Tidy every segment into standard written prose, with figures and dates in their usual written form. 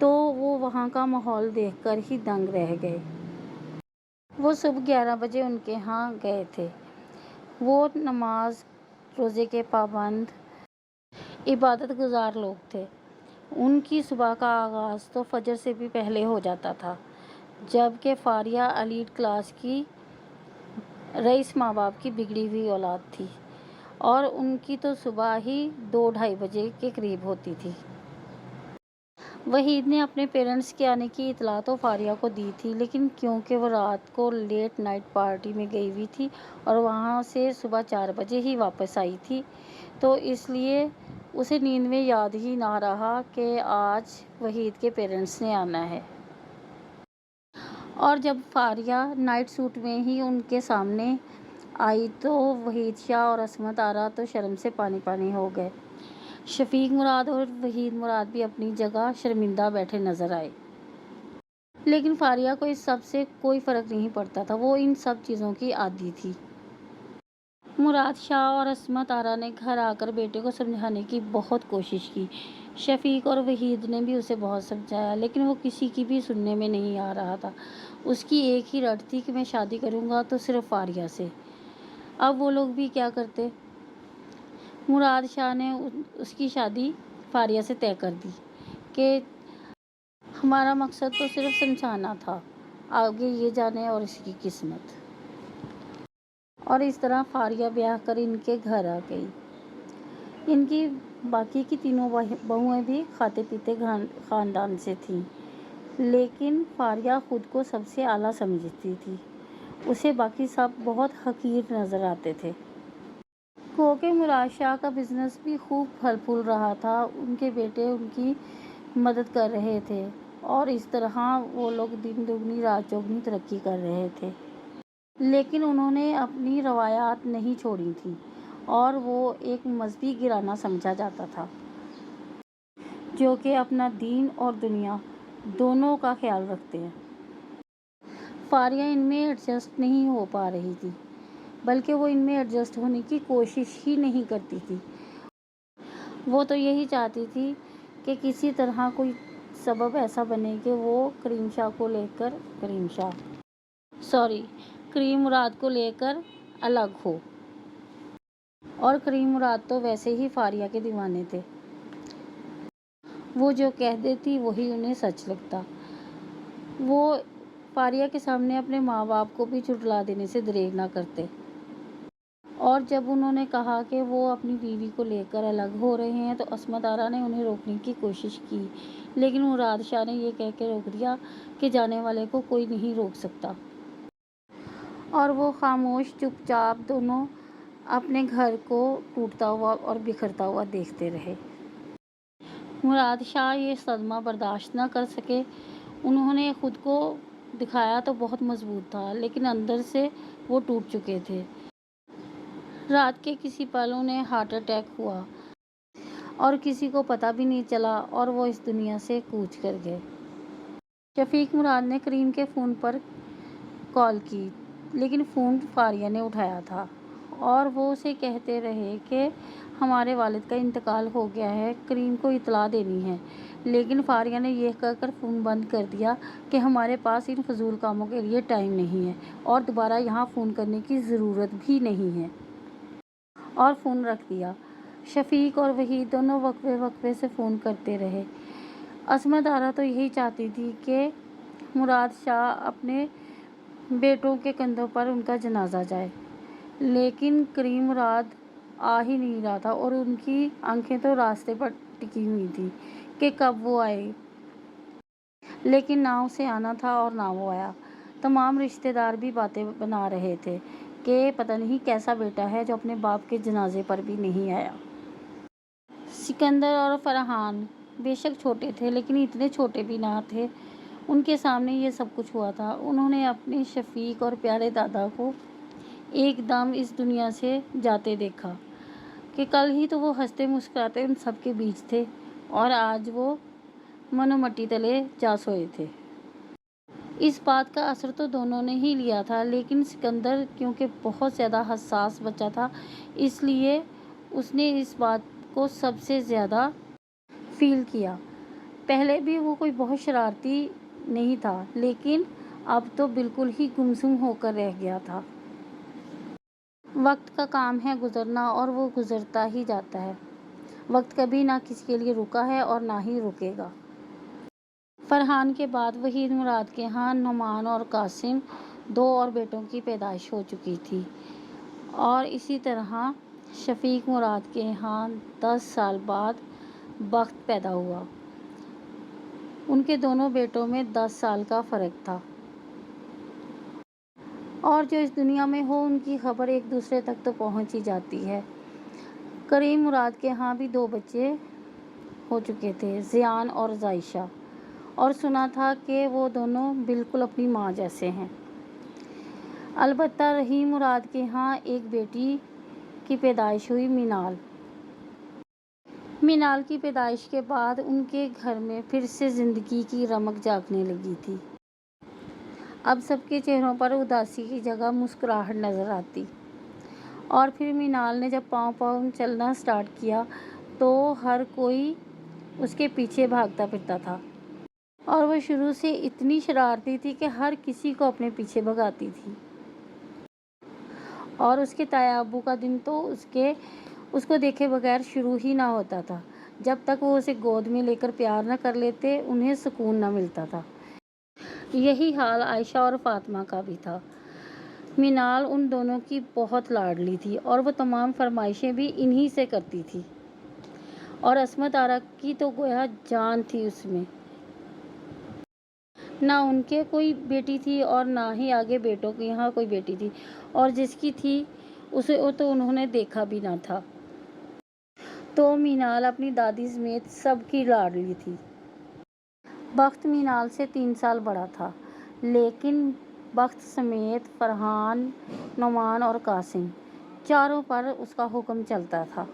تو وہ وہاں کا ماحول دیکھ کر ہی دنگ رہ گئے۔ وہ صبح 11 بجے ان کے ہاں گئے تھے۔ وہ نماز روزے کے پابند عبادت گزار لوگ تھے۔ ان کی صبح کا آغاز تو فجر سے بھی پہلے ہو جاتا تھا، جبکہ فاریہ ایلیٹ کلاس کی رئیس ماں باپ کی بگڑی ہوئی اولاد تھی، اور ان کی تو صبح ہی 2-2:30 بجے کے قریب ہوتی تھی۔ وحید نے اپنے پیرنٹس کے آنے کی اطلاع تو فاریہ کو دی تھی، لیکن کیونکہ وہ رات کو لیٹ نائٹ پارٹی میں گئی ہوئی تھی اور وہاں سے صبح 4 بجے ہی واپس آئی تھی، تو اس لیے اسے نیند میں یاد ہی نہ رہا کہ آج وحید کے پیرنٹس نے آنا ہے۔ اور جب فاریہ نائٹ سوٹ میں ہی ان کے سامنے آئی تو وحید شاہ اور عصمت آرا تو شرم سے پانی پانی ہو گئے۔ شفیق مراد اور وحید مراد بھی اپنی جگہ شرمندہ بیٹھے نظر آئے، لیکن فاریہ کو اس سب سے کوئی فرق نہیں پڑتا تھا، وہ ان سب چیزوں کی عادی تھی۔ مراد شاہ اور عصمت آرا نے گھر آ کر بیٹے کو سمجھانے کی بہت کوشش کی۔ شفیق اور وحید نے بھی اسے بہت سمجھایا، لیکن وہ کسی کی بھی سننے میں نہیں آ رہا تھا۔ اس کی ایک ہی رٹ تھی کہ میں شادی کروں گا تو صرف فاریہ سے۔ اب وہ لوگ بھی کیا کرتے؟ مراد شاہ نے اس کی شادی فاریہ سے طے کر دی کہ ہمارا مقصد تو صرف سمجھانا تھا، آگے یہ جانے اور اس کی قسمت۔ اور اس طرح فاریہ بیاہ کر ان کے گھر آ گئی۔ ان کی باقی کی تینوں بہویں بھی کھاتے پیتے خاندان سے تھیں، لیکن فاریہ خود کو سب سے اعلیٰ سمجھتی تھی، اسے باقی سب بہت حقیر نظر آتے تھے۔ گو کہ مراد شاہ کا بزنس بھی خوب پھل پھول رہا تھا، ان کے بیٹے ان کی مدد کر رہے تھے، اور اس طرح وہ لوگ دن دگنی رات چوگنی ترقی کر رہے تھے۔ لیکن انہوں نے اپنی روایات نہیں چھوڑی تھیں، اور وہ ایک مذہبی گھرانہ سمجھا جاتا تھا جو کہ اپنا دین اور دنیا دونوں کا خیال رکھتے ہیں۔ فاریہ ان میں ایڈجسٹ نہیں ہو پا رہی تھی، بلکہ وہ ان میں ایڈجسٹ ہونے کی کوشش ہی نہیں کرتی تھی۔ وہ تو یہی چاہتی تھی کہ کسی طرح کوئی سبب ایسا بنے کہ وہ کریم مراد کو لے کر الگ ہو، اور کریم مراد تو ویسے ہی فاریہ کے دیوانے تھے، وہ جو کہہ دیتی وہی انہیں سچ لگتا۔ وہ فاریہ کے سامنے اپنے ماں باپ کو بھی جھٹلا دینے سے دریغ نہ کرتے، اور جب انہوں نے کہا کہ وہ اپنی بیوی کو لے کر الگ ہو رہے ہیں تو عصمت آرا نے انہیں روکنے کی کوشش کی، لیکن مراد شاہ نے یہ کہہ کے روک دیا کہ جانے والے کو کوئی نہیں روک سکتا، اور وہ خاموش چپ چاپ دونوں اپنے گھر کو ٹوٹتا ہوا اور بکھرتا ہوا دیکھتے رہے۔ مراد شاہ یہ صدمہ برداشت نہ کر سکے۔ انہوں نے خود کو دکھایا تو بہت مضبوط تھا، لیکن اندر سے وہ ٹوٹ چکے تھے۔ رات کے کسی پل انہیں ہارٹ اٹیک ہوا اور کسی کو پتہ بھی نہیں چلا، اور وہ اس دنیا سے کوچ کر گئے۔ شفیق مراد نے کریم کے فون پر کال کی، لیکن فون فاریہ نے اٹھایا تھا، اور وہ اسے کہتے رہے کہ ہمارے والد کا انتقال ہو گیا ہے، کریم کو اطلاع دینی ہے، لیکن فاریہ نے یہ کہہ کر فون بند کر دیا کہ ہمارے پاس ان فضول کاموں کے لیے ٹائم نہیں ہے، اور دوبارہ یہاں فون کرنے کی ضرورت بھی نہیں ہے، اور فون رکھ دیا۔ شفیق اور وحید دونوں وقفے وقفے سے فون کرتے رہے۔ عصمت آرا تو یہی چاہتی تھی کہ مراد شاہ اپنے بیٹوں کے کندھوں پر ان کا جنازہ جائے، لیکن کریم مراد آ ہی نہیں رہا تھا، اور ان کی آنکھیں تو راستے پر ٹکی ہوئی تھیں کہ کب وہ آئے، لیکن نہ اسے آنا تھا اور نہ وہ آیا۔ تمام رشتے دار بھی باتیں بنا رہے تھے کہ پتہ نہیں کیسا بیٹا ہے جو اپنے باپ کے جنازے پر بھی نہیں آیا۔ سکندر اور فرحان بے شک چھوٹے تھے، لیکن اتنے چھوٹے بھی نہ تھے، ان کے سامنے یہ سب کچھ ہوا تھا۔ انہوں نے اپنے شفیق اور پیارے دادا کو ایک دم اس دنیا سے جاتے دیکھا کہ کل ہی تو وہ ہنستے مسکراتے ان سب کے بیچ تھے، اور آج وہ من و مٹی تلے جا سوئے تھے۔ اس بات کا اثر تو دونوں نے ہی لیا تھا، لیکن سکندر کیونکہ بہت زیادہ حساس بچہ تھا، اس لیے اس نے اس بات کو سب سے زیادہ فیل کیا۔ پہلے بھی وہ کوئی بہت شرارتی نہیں تھا، لیکن اب تو بالکل ہی گمسم ہو کر رہ گیا تھا۔ وقت کا کام ہے گزرنا، اور وہ گزرتا ہی جاتا ہے۔ وقت کبھی نہ کسی کے لیے رکا ہے اور نہ ہی رکے گا۔ فرحان کے بعد وحید مراد کے ہاں نعمان اور قاسم 2 اور بیٹوں کی پیدائش ہو چکی تھی، اور اسی طرح شفیق مراد کے ہاں 10 سال بعد بخت پیدا ہوا۔ ان کے دونوں بیٹوں میں 10 سال کا فرق تھا، اور جو اس دنیا میں ہو ان کی خبر ایک دوسرے تک تو پہنچ ہی جاتی ہے۔ کریم مراد کے ہاں بھی 2 بچے ہو چکے تھے، زیان اور زائشہ، اور سنا تھا کہ وہ دونوں بالکل اپنی ماں جیسے ہیں۔ البتہ رحیم مراد کے ہاں ایک بیٹی کی پیدائش ہوئی، مینال۔ مینال کی پیدائش کے بعد ان کے گھر میں پھر سے زندگی کی رمق جاگنے لگی تھی۔ اب سب کے چہروں پر اداسی کی جگہ مسکراہٹ نظر آتی، اور پھر مینال نے جب پاؤں پاؤں چلنا سٹارٹ کیا تو ہر کوئی اس کے پیچھے بھاگتا پھرتا تھا، اور وہ شروع سے اتنی شرارتی تھی کہ ہر کسی کو اپنے پیچھے بھگاتی تھی۔ اور اس کے تایا ابو کا دن تو اس کو دیکھے بغیر شروع ہی نہ ہوتا تھا۔ جب تک وہ اسے گود میں لے کر پیار نہ کر لیتے انہیں سکون نہ ملتا تھا۔ یہی حال عائشہ اور فاطمہ کا بھی تھا۔ مینال ان دونوں کی بہت لاڈلی تھی، اور وہ تمام فرمائشیں بھی انہی سے کرتی تھی، اور عصمت آرا کی تو گویا جان تھی اس میں۔ نہ ان کے کوئی بیٹی تھی اور نہ ہی آگے بیٹوں کے یہاں کوئی بیٹی تھی، اور جس کی تھی اسے تو انہوں نے دیکھا بھی نہ تھا۔ تو مینال اپنی دادی سمیت سب کی لاڈلی تھی۔ بخت مینال سے 3 سال بڑا تھا، لیکن بخت سمیت فرحان، نعمان اور قاسم چاروں پر اس کا حکم چلتا تھا۔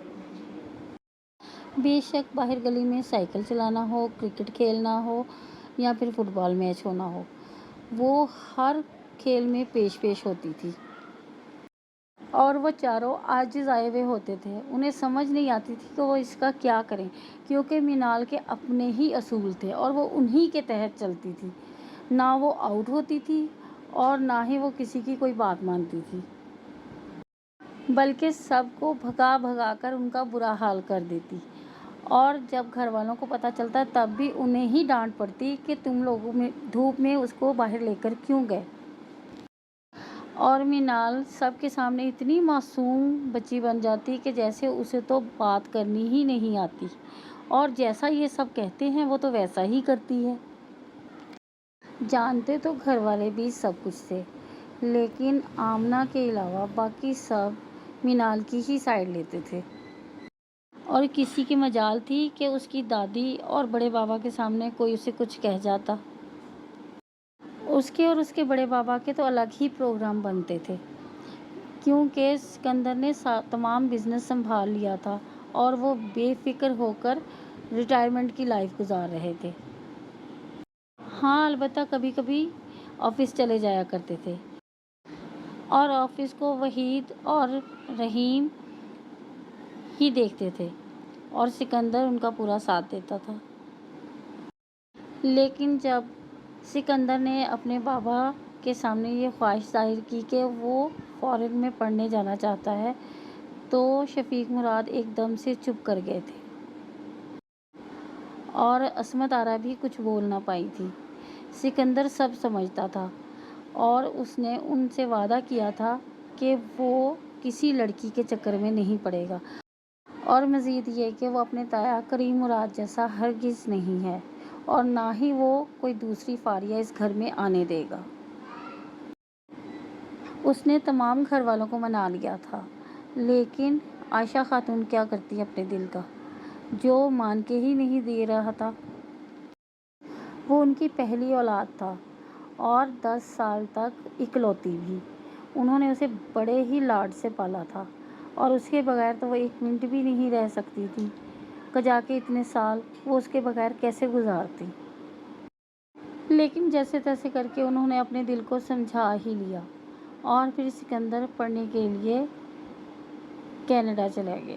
بے شک باہر گلی میں سائیکل چلانا ہو، کرکٹ کھیلنا ہو یا پھر فٹ بال میچ ہونا ہو، وہ ہر کھیل میں پیش ہوتی تھی، اور وہ چاروں عاجز آئے ہوئے ہوتے تھے۔ انہیں سمجھ نہیں آتی تھی کہ وہ اس کا کیا کریں، کیونکہ مینال کے اپنے ہی اصول تھے اور وہ انہی کے تحت چلتی تھی۔ نہ وہ آؤٹ ہوتی تھی اور نہ ہی وہ کسی کی کوئی بات مانتی تھی، بلکہ سب کو بھگا بھگا کر ان کا برا حال کر دیتی، اور جب گھر والوں کو پتہ چلتا تب بھی انہیں ہی ڈانٹ پڑتی کہ تم لوگوں میں دھوپ میں اس کو باہر لے کر کیوں گئے۔ اور مینال سب کے سامنے اتنی معصوم بچی بن جاتی کہ جیسے اسے تو بات کرنی ہی نہیں آتی، اور جیسا یہ سب کہتے ہیں وہ تو ویسا ہی کرتی ہے۔ جانتے تو گھر والے بھی سب کچھ تھے، لیکن آمنہ کے علاوہ باقی سب مینال کی ہی سائیڈ لیتے تھے، اور کسی کی مجال تھی کہ اس کی دادی اور بڑے بابا کے سامنے کوئی اسے کچھ کہہ جاتا۔ اس کے اور اس کے بڑے بابا کے تو الگ ہی پروگرام بنتے تھے، کیونکہ سکندر نے تمام بزنس سنبھال لیا تھا اور وہ بے فکر ہو کر ریٹائرمنٹ کی لائف گزار رہے تھے۔ ہاں البتہ کبھی کبھی آفس چلے جایا کرتے تھے، اور آفس کو وحید اور رحیم ہی دیکھتے تھے، اور سکندر ان کا پورا ساتھ دیتا تھا۔ لیکن جب سکندر نے اپنے بابا کے سامنے یہ خواہش ظاہر کی کہ وہ فارن میں پڑھنے جانا چاہتا ہے تو شفیق مراد ایک دم سے چپ کر گئے تھے، اور عصمت آرا بھی کچھ بول نہ پائی تھی۔ سکندر سب سمجھتا تھا، اور اس نے ان سے وعدہ کیا تھا کہ وہ کسی لڑکی کے چکر میں نہیں پڑے گا، اور مزید یہ کہ وہ اپنے تایا کریم مراد جیسا ہرگز نہیں ہے، اور نہ ہی وہ کوئی دوسری فاریہ اس گھر میں آنے دے گا۔ اس نے تمام گھر والوں کو منا لیا تھا، لیکن عائشہ خاتون کیا کرتی اپنے دل کا، جو مان کے ہی نہیں دے رہا تھا۔ وہ ان کی پہلی اولاد تھا، اور 10 سال تک اکلوتی بھی۔ انہوں نے اسے بڑے ہی لاڈ سے پالا تھا، اور اس کے بغیر تو وہ 1 منٹ بھی نہیں رہ سکتی تھی، کجا کے اتنے سال وہ اس کے بغیر کیسے گزارتی۔ لیکن جیسے تیسے کر کے انہوں نے اپنے دل کو سمجھا ہی لیا، اور پھر سکندر پڑھنے کے لیے کینیڈا چلے گئے۔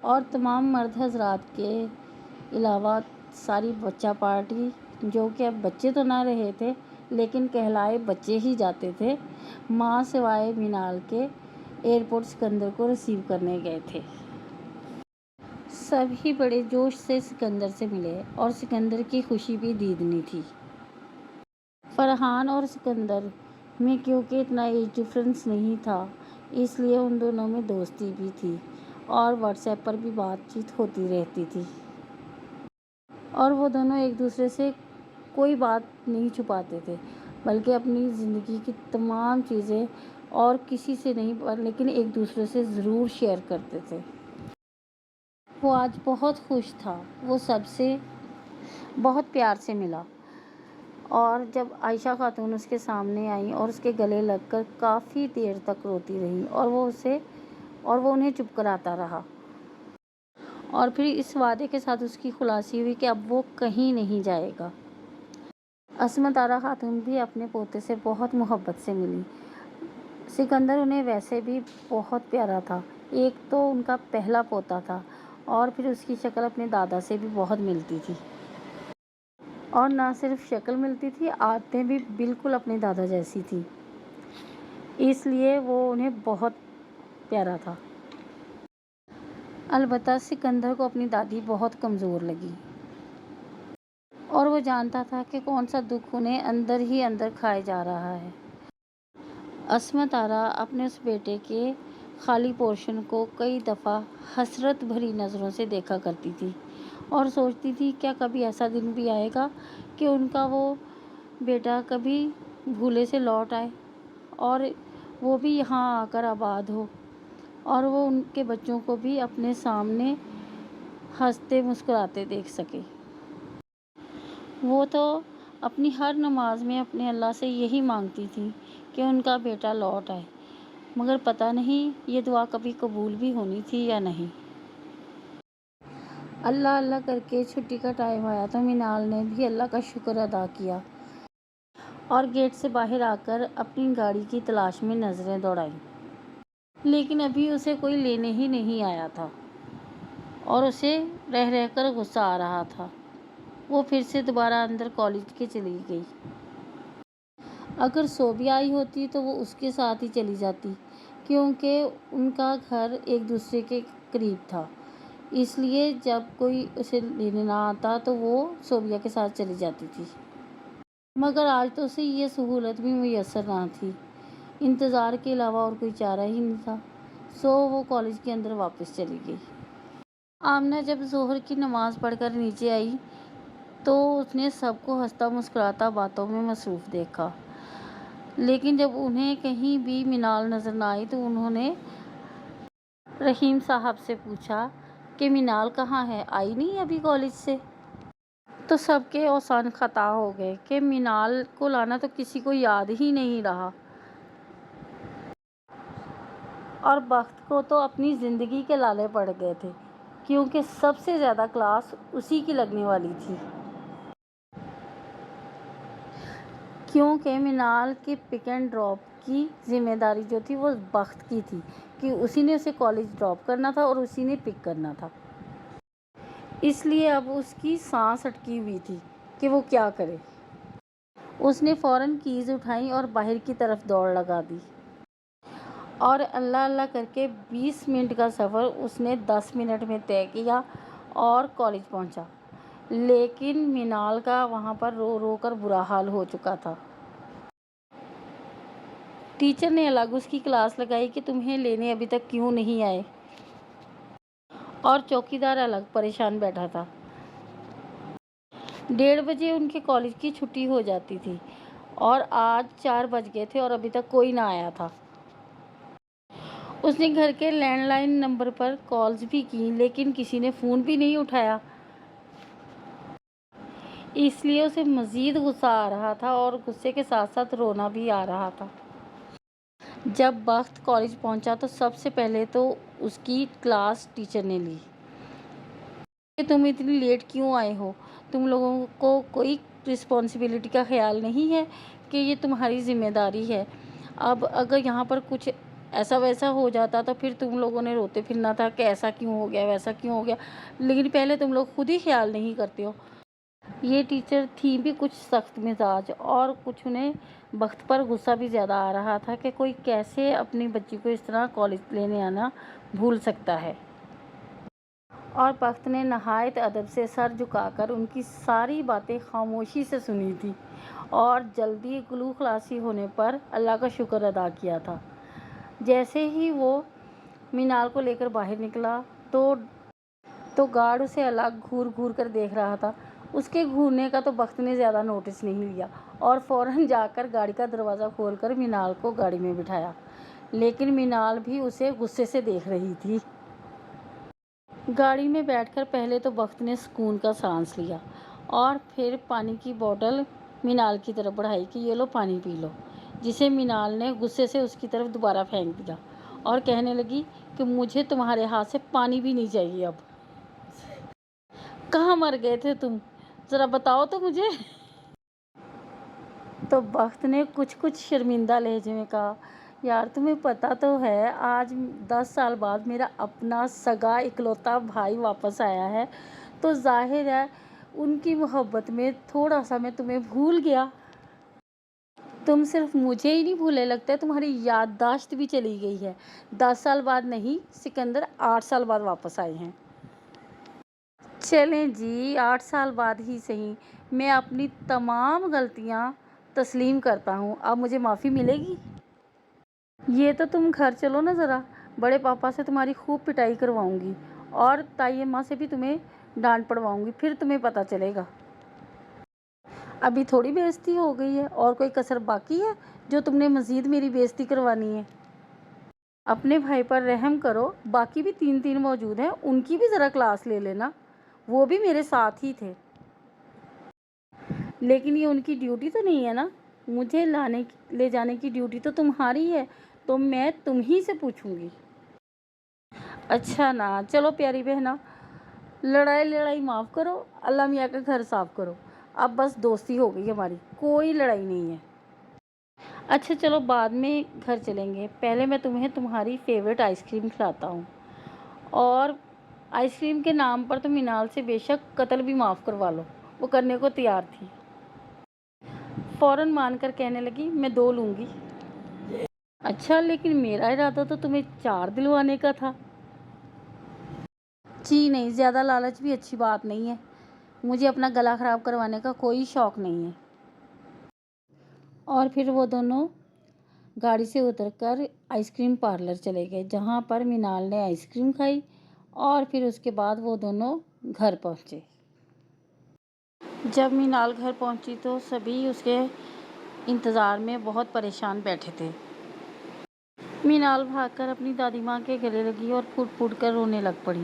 اور تمام مرد حضرات کے علاوہ ساری بچہ پارٹی، جو کہ اب بچے تو نہ رہے تھے لیکن کہلائے بچے ہی جاتے تھے، ماں سوائے مینال کے ایئرپورٹ سکندر کو ریسیو کرنے گئے تھے۔ سبھی بڑے جوش سے سکندر سے ملے اور سکندر کی خوشی بھی دیدنی تھی۔ فرحان اور سکندر میں کیونکہ اتنا ایج ڈفرینس نہیں تھا، اس لیے ان دونوں میں دوستی بھی تھی اور واٹس ایپ پر بھی بات چیت ہوتی رہتی تھی، اور وہ دونوں ایک دوسرے سے کوئی بات نہیں چھپاتے تھے، بلکہ اپنی زندگی کی تمام چیزیں اور کسی سے نہیں لیکن ایک دوسرے سے ضرور شیئر کرتے تھے۔ وہ آج بہت خوش تھا، وہ سب سے بہت پیار سے ملا، اور جب عائشہ خاتون اس کے سامنے آئیں اور اس کے گلے لگ کر کافی دیر تک روتی رہیں اور وہ انہیں چپ کراتا رہا، اور پھر اس وعدے کے ساتھ اس کی خلاصی ہوئی کہ اب وہ کہیں نہیں جائے گا۔ عصمت آرا خاتون بھی اپنے پوتے سے بہت محبت سے ملی۔ سکندر انہیں ویسے بھی بہت پیارا تھا، ایک تو ان کا پہلا پوتا تھا اور پھر اس کی شکل اپنے دادا سے بھی بہت ملتی تھی، اور نہ صرف شکل ملتی تھی، عادتیں بھی بالکل اپنے دادا جیسی تھیں، اس لیے وہ انہیں بہت پیارا تھا۔ البتہ سکندر کو اپنی دادی بہت کمزور لگی، اور وہ جانتا تھا کہ کون سا دکھ انہیں اندر ہی اندر کھائے جا رہا ہے۔ عصمت آرا اپنے اس بیٹے کے خالی پورشن کو کئی دفعہ حسرت بھری نظروں سے دیکھا کرتی تھی اور سوچتی تھی کیا کبھی ایسا دن بھی آئے گا کہ ان کا وہ بیٹا کبھی بھولے سے لوٹ آئے اور وہ بھی یہاں آ کر آباد ہو، اور وہ ان کے بچوں کو بھی اپنے سامنے ہنستے مسکراتے دیکھ سکے۔ وہ تو اپنی ہر نماز میں اپنے اللہ سے یہی مانگتی تھی کہ ان کا بیٹا لوٹ آئے، مگر پتہ نہیں یہ دعا کبھی قبول بھی ہونی تھی یا نہیں۔ اللہ اللہ کر کے چھٹی کا ٹائم آیا تو مینال نے بھی اللہ کا شکر ادا کیا اور گیٹ سے باہر آ کر اپنی گاڑی کی تلاش میں نظریں دوڑائیں، لیکن ابھی اسے کوئی لینے ہی نہیں آیا تھا اور اسے رہ رہ کر غصہ آ رہا تھا۔ وہ پھر سے دوبارہ اندر کالج کے چلی گئی۔ اگر صوبیہ آئی ہوتی تو وہ اس کے ساتھ ہی چلی جاتی، کیونکہ ان کا گھر ایک دوسرے کے قریب تھا، اس لیے جب کوئی اسے لینے نہ آتا تو وہ صوبیہ کے ساتھ چلی جاتی تھی، مگر آج تو اسے یہ سہولت بھی میسر نہ تھی۔ انتظار کے علاوہ اور کوئی چارہ ہی نہیں تھا، سو وہ کالج کے اندر واپس چلی گئی۔ آمنہ جب ظہر کی نماز پڑھ کر نیچے آئی تو اس نے سب کو ہنستا مسکراتا باتوں میں مصروف دیکھا، لیکن جب انہیں کہیں بھی مینال نظر نہ آئی تو انہوں نے رحیم صاحب سے پوچھا کہ مینال کہاں ہے، آئی نہیں ابھی کالج سے؟ تو سب کے اوزان خطا ہو گئے کہ مینال کو لانا تو کسی کو یاد ہی نہیں رہا، اور بخت کو تو اپنی زندگی کے لالے پڑ گئے تھے، کیونکہ سب سے زیادہ کلاس اسی کی لگنے والی تھی، کیونکہ مینال کے پک اینڈ ڈراپ کی ذمہ داری جو تھی وہ بخت کی تھی کہ اسی نے اسے کالج ڈراپ کرنا تھا اور اسی نے پک کرنا تھا، اس لیے اب اس کی سانس اٹکی ہوئی تھی کہ وہ کیا کرے۔ اس نے فوراً کیز اٹھائیں اور باہر کی طرف دوڑ لگا دی، اور اللہ اللہ کر کے 20 منٹ کا سفر اس نے 10 منٹ میں طے کیا اور کالج پہنچا، لیکن مینال کا وہاں پر رو رو کر برا حال ہو چکا تھا۔ ٹیچر نے الگ اس کی کلاس لگائی کہ تمہیں لینے ابھی تک کیوں نہیں آئے، اور چوکیدار الگ پریشان بیٹھا تھا۔ 1:30 بجے ان کے کالج کی چھٹی ہو جاتی تھی اور آج 4 بج گئے تھے اور ابھی تک کوئی نہ آیا تھا۔ اس نے گھر کے لینڈ لائن نمبر پر کالز بھی کیں لیکن کسی نے فون بھی نہیں اٹھایا، اس لیے اسے مزید غصہ آ رہا تھا اور غصے کے ساتھ ساتھ رونا بھی آ رہا تھا۔ جب بخت کالج پہنچا تو سب سے پہلے تو اس کی کلاس ٹیچر نے لی کہ تم اتنی لیٹ کیوں آئے ہو، تم لوگوں کو کوئی رسپانسبلٹی کا خیال نہیں ہے کہ یہ تمہاری ذمہ داری ہے، اب اگر یہاں پر کچھ ایسا ویسا ہو جاتا تو پھر تم لوگوں نے روتے پھرنا تھا کہ ایسا کیوں ہو گیا ویسا کیوں ہو گیا، لیکن پہلے تم لوگ خود ہی خیال نہیں کرتے ہو۔ یہ ٹیچر تھی بھی کچھ سخت مزاج، اور کچھ انہیں بخت پر غصہ بھی زیادہ آ رہا تھا کہ کوئی کیسے اپنی بچی کو اس طرح کالج لینے آنا بھول سکتا ہے۔ اور بخت نے نہایت ادب سے سر جھکا کر ان کی ساری باتیں خاموشی سے سنی تھی، اور جلدی گلو خلاصی ہونے پر اللہ کا شکر ادا کیا تھا۔ جیسے ہی وہ مینال کو لے کر باہر نکلا تو گارڈ اسے الگ گھور گھور کر دیکھ رہا تھا۔ اس کے گھورنے کا تو بخت نے زیادہ نوٹس نہیں لیا، اور فوراً جا کر گاڑی کا دروازہ کھول کر مینال کو گاڑی میں بٹھایا، لیکن مینال بھی اسے غصے سے دیکھ رہی تھی۔ گاڑی میں بیٹھ کر پہلے تو بخت نے سکون کا سانس لیا، اور پھر پانی کی بوتل مینال کی طرف بڑھائی کہ یہ لو پانی پی لو، جسے مینال نے غصے سے اس کی طرف دوبارہ پھینک دیا اور کہنے لگی کہ مجھے تمہارے ہاتھ سے پانی بھی نہیں چاہیے اب۔ کہاں مر گئے تھے تم، ذرا بتاؤ تو مجھے۔ تو بخت نے کچھ شرمندہ لہجے میں کہا، یار تمہیں پتہ تو ہے آج 10 سال بعد میرا اپنا سگا اکلوتا بھائی واپس آیا ہے، تو ظاہر ہے ان کی محبت میں تھوڑا سا میں تمہیں بھول گیا۔ تم صرف مجھے ہی نہیں بھولے، لگتا ہے تمہاری یادداشت بھی چلی گئی ہے۔ 10 سال بعد نہیں، سکندر 8 سال بعد واپس آئے ہیں۔ چلیں جی 8 سال بعد ہی صحیح، میں اپنی تمام غلطیاں تسلیم کرتا ہوں، اب مجھے معافی ملے گی؟ یہ تو تم گھر چلو نا ذرا، بڑے پاپا سے تمہاری خوب پٹائی کرواؤں گی، اور تائی اماں سے بھی تمہیں ڈانٹ پڑواؤں گی، پھر تمہیں پتہ چلے گا۔ ابھی تھوڑی بے عزتی ہو گئی ہے، اور کوئی کسر باقی ہے جو تم نے مزید میری بے عزتی کروانی ہے؟ اپنے بھائی پر رحم کرو، باقی بھی 3 موجود ہیں، ان کی بھی ذرا کلاس لے لینا، وہ بھی میرے ساتھ ہی تھے۔ لیکن یہ ان کی ڈیوٹی تو نہیں ہے نا، مجھے لے جانے کی ڈیوٹی تو تمہاری ہے، تو میں تم ہی سے پوچھوں گی۔ اچھا نا، چلو پیاری بہنا، لڑائی معاف کرو، اللہ میاں کا گھر صاف کرو، اب بس دوستی ہو گئی ہماری، کوئی لڑائی نہیں ہے۔ اچھا چلو بعد میں گھر چلیں گے، پہلے میں تمہیں تمہاری فیوریٹ آئس کریم کھلاتا ہوں۔ اور آئس کریم کے نام پر تو مینال سے بے شک قتل بھی معاف کروا لو، وہ کرنے کو تیار تھی۔ فوراً مان کر کہنے لگی، میں 2 لوں گی۔ اچھا، لیکن میرا ارادہ تو تمہیں 4 دلوانے کا تھا۔ جی نہیں، زیادہ لالچ بھی اچھی بات نہیں ہے، مجھے اپنا گلا خراب کروانے کا کوئی شوق نہیں ہے۔ اور پھر وہ دونوں گاڑی سے اتر کر آئس کریم پارلر چلے گئے، جہاں پر مینال نے آئس کریم کھائی، اور پھر اس کے بعد وہ دونوں گھر پہنچے۔ جب مینال گھر پہنچی تو سبھی اس کے انتظار میں بہت پریشان بیٹھے تھے۔ مینال بھاگ کر اپنی دادی ماں کے گلے لگی اور پھوٹ پھوٹ کر رونے لگ پڑی،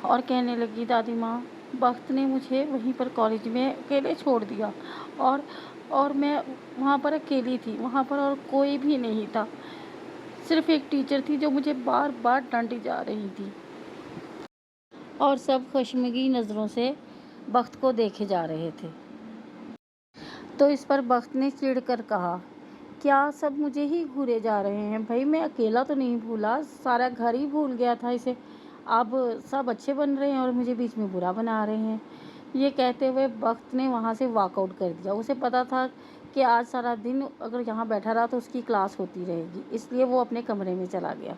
اور کہنے لگی، دادی ماں، بخت نے مجھے وہیں پر کالج میں اکیلے چھوڑ دیا، اور میں وہاں پر اکیلی تھی، وہاں پر اور کوئی بھی نہیں تھا، صرف ایک ٹیچر تھی جو مجھے بار بار ڈانٹی جا رہی تھی۔ اور سب خشمگین نظروں سے بخت کو دیکھے جا رہے تھے۔ تو اس پر بخت نے چڑ کر کہا، کیا سب مجھے ہی گھورے جا رہے ہیں؟ بھائی میں اکیلا تو نہیں بھولا، سارا گھر ہی بھول گیا تھا اسے، اب سب اچھے بن رہے ہیں اور مجھے بیچ میں برا بنا رہے ہیں۔ یہ کہتے ہوئے بخت نے وہاں سے واک آؤٹ کر دیا۔ اسے پتا تھا کہ آج سارا دن اگر یہاں بیٹھا رہا تو اس کی کلاس ہوتی رہے گی، اس لیے وہ اپنے کمرے میں چلا گیا۔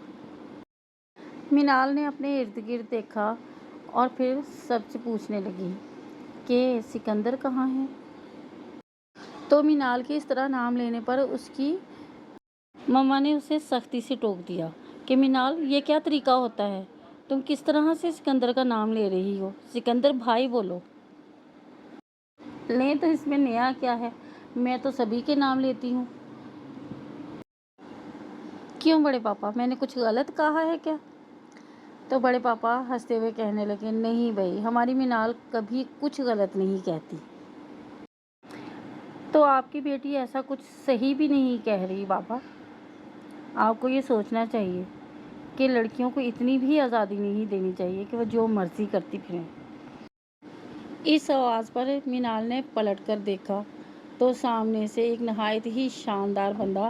مینال نے اپنے ارد گرد دیکھا اور پھر سب سے پوچھنے لگی کہ سکندر کہاں ہے؟ تو مینال کے اس طرح نام لینے پر اس کی مما نے اسے سختی سے ٹوک دیا کہ مینال، یہ کیا طریقہ ہوتا ہے؟ تم کس طرح سے سکندر کا نام لے رہی ہو؟ سکندر بھائی بولو۔ لیں تو اس میں نیا کیا ہے، میں تو سبھی کے نام لیتی ہوں۔ کیوں بڑے پاپا، میں نے کچھ غلط کہا ہے کیا؟ تو بڑے پاپا ہنستے ہوئے کہنے لگے، نہیں بھائی، ہماری مینال کبھی کچھ غلط نہیں کہتی۔ تو آپ کی بیٹی ایسا کچھ صحیح بھی نہیں کہہ رہی بابا، آپ کو یہ سوچنا چاہیے کہ لڑکیوں کو اتنی بھی آزادی نہیں دینی چاہیے کہ وہ جو مرضی کرتی پھریں۔ اس آواز پر مینال نے پلٹ کر دیکھا تو سامنے سے ایک نہایت ہی شاندار بندہ